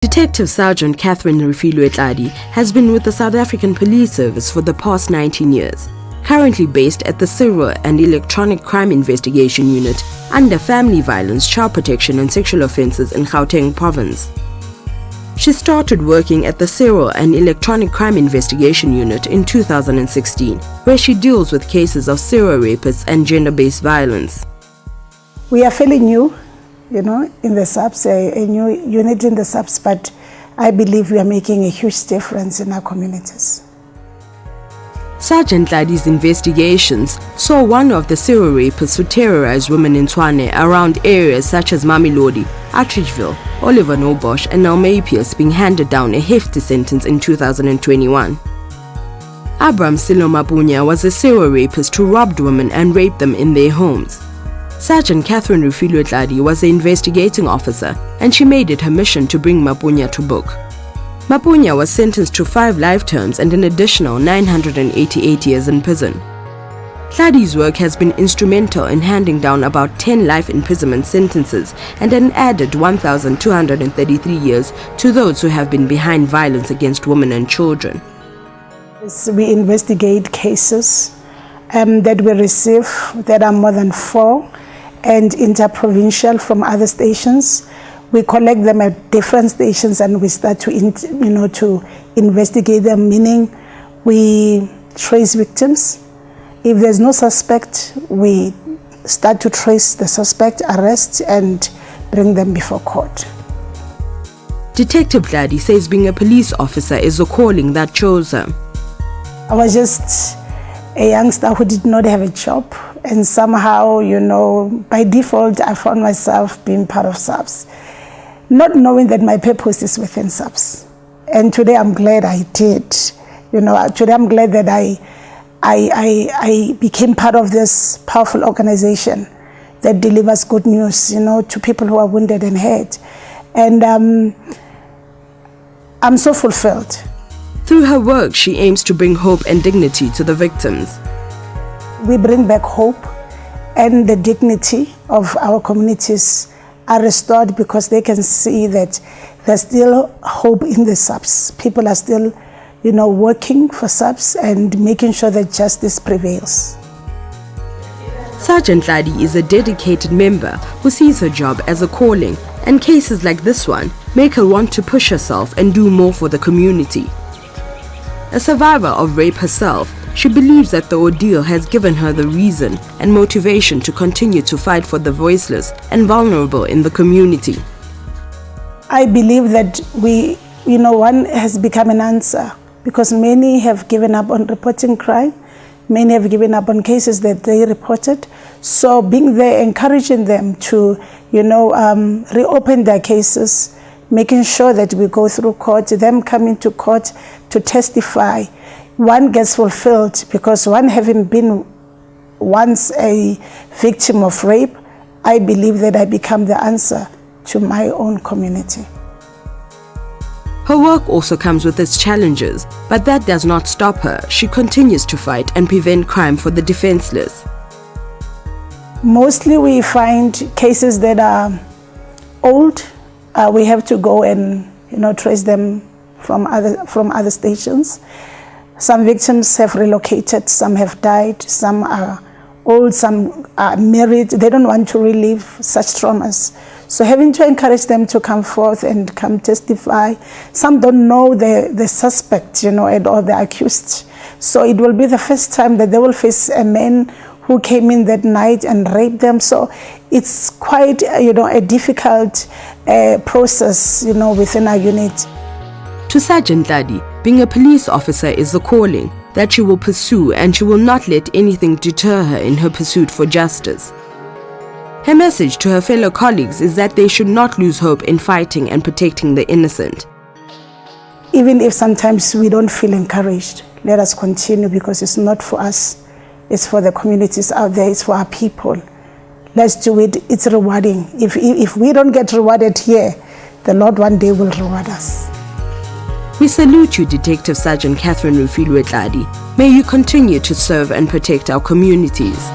Detective Sgt RefilweTLADI has been with the South African Police Service for the past 19 years, currently based at the Serial and Electronic Crime Investigation Unit under Family Violence, Child Protection and Sexual Offences in Gauteng Province. She started working at the Serial and Electronic Crime Investigation Unit in 2016, where she deals with cases of serial rapists and gender-based violence. We are fairly new, in the subs, a new unit in the subs, but I believe we are making a huge difference in our communities. Sgt RefilweTLADI's investigations saw one of the serial rapists who terrorized women in Tshwane around areas such as Mamelodi, Atteridgeville, Oliver Nobosch and Almapius being handed down a hefty sentence in 2021. Abram Silo Mapunya was a serial rapist who robbed women and raped them in their homes. Sgt RefilweTLADI was the investigating officer, and she made it her mission to bring Mapunya to book. Mapunya was sentenced to 5 life terms and an additional 988 years in prison. Tladi's work has been instrumental in handing down about 10 life imprisonment sentences and an added 1,233 years to those who have been behind violence against women and children. We investigate cases that we receive that are more than 4 and interprovincial from other stations. We collect them at different stations and we start to investigate them, meaning we trace victims. If there's no suspect, we start to trace the suspect, arrest and bring them before court. Detective RefilweTLADI says being a police officer is a calling that chose her. I was just a youngster who did not have a job, and somehow, by default, I found myself being part of SAPS, not knowing that my purpose is within SAPS. And today I'm glad I did. Today I'm glad that I became part of this powerful organization that delivers good news, to people who are wounded and hurt. And I'm so fulfilled. Through her work, she aims to bring hope and dignity to the victims. We bring back hope, and the dignity of our communities are restored because they can see that there's still hope in the SAPS. People are still, working for SAPS and making sure that justice prevails. Sgt RefilweTLADI is a dedicated member who sees her job as a calling, and cases like this one make her want to push herself and do more for the community. A survivor of rape herself, she believes that the ordeal has given her the reason and motivation to continue to fight for the voiceless and vulnerable in the community. I believe that one has become an answer because many have given up on reporting crime. Many have given up on cases that they reported. So being there, encouraging them to, reopen their cases, making sure that we go through court, them coming to court to testify. One gets fulfilled because one having been once a victim of rape, I believe that I become the answer to my own community. Her work also comes with its challenges, but that does not stop her. She continues to fight and prevent crime for the defenseless. Mostly we find cases that are old. We have to go and trace them from other stations. Some victims have relocated, some have died, some are old, some are married. They don't want to relive such traumas. So having to encourage them to come forth and come testify. Some don't know the suspect, or the accused. So it will be the first time that they will face a man who came in that night and raped them. So it's quite, a difficult process, within our unit. To Sgt RefilweTLADI, being a police officer is a calling that she will pursue, and she will not let anything deter her in her pursuit for justice. Her message to her fellow colleagues is that they should not lose hope in fighting and protecting the innocent. Even if sometimes we don't feel encouraged, let us continue because it's not for us. It's for the communities out there. It's for our people. Let's do it. It's rewarding. If we don't get rewarded here, the Lord one day will reward us. We salute you, Detective Sgt RefilweTLADI. May you continue to serve and protect our communities.